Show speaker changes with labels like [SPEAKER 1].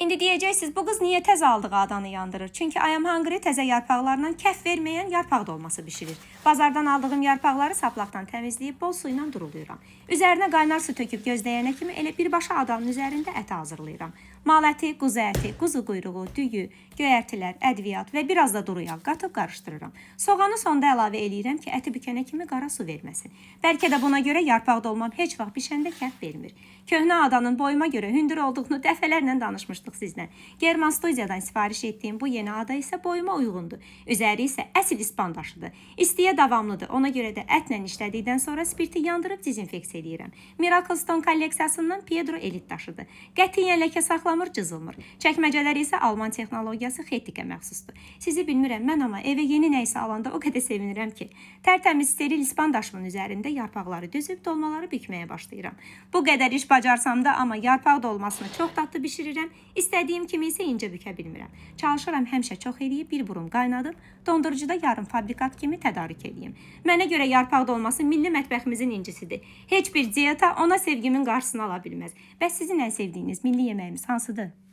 [SPEAKER 1] İndi deyəcəksiniz, bu qız niyə təzə aldığı adanı yandırır? Çünki I am hungry təzə yarpaqlarla kəf verməyən yarpaq dolması bişirir. Bazardan aldığım yarpaqları saplaqdan təmizləyib bol su ilə duruluyorum. Üzərinə qaynar su töküb gözləyənə kimi elə birbaşa adanın üzərində əti hazırlayıram. Mal əti, quzu quyruğu, düyü, göyərtilər, ədviyyat və biraz da duru yağ qatıb qarışdırıram. Soğanı sonda əlavə eləyirəm ki, əti bükənə kimi qara su verməsin. Bəlkə də buna görə yarpaq dolmam heç vaxt bişəndə kəf vermir. Köhnə adanın boyuma görə hündür olduğunu dəfələrlə danışmışdıq sizlə. German studiyadan sifariş etdiyim bu yeni ada isə boyuma uyğundur. Üzəri isə əsl ispan daşıdır. İstiyə davamlıdır. Ona görə də ətlə işlədikdən sonra spirti yandırıb dezinfeksiya edirəm. Miracle Stone kolleksiyasından Piedro elit daşıdır. Qətiyyən ləkə saxlamır, cızılmır. Çəkməcələri isə Alman texnologiyası Xettikə məxsusdur. Sizi bilmirəm mən, amma evə yeni nəysə alanda o qədər sevinirəm ki, tərtəmiz steril ispan daşımın üzərində yarpaqları düzüb dolmaları bükməyə başlayıram. Bu qədər iş bacarsam da, amma yarpaq dolmasını çox dadlı bişirirəm. İstədiyim kimi isə incə bükə bilmirəm. Çalışıram həmişə çox eləyib bir burum qaynadıb, dondurucuda yarım fabrikat kimi tədarük edeyim. Mənə görə yarpaq dolması milli mətbəximizin incisidir. Heç bir diyeta ona sevgimin qarşısını ala bilməz. Bəs sizin ən sevdiyiniz milli yeməyimiz hansıdır?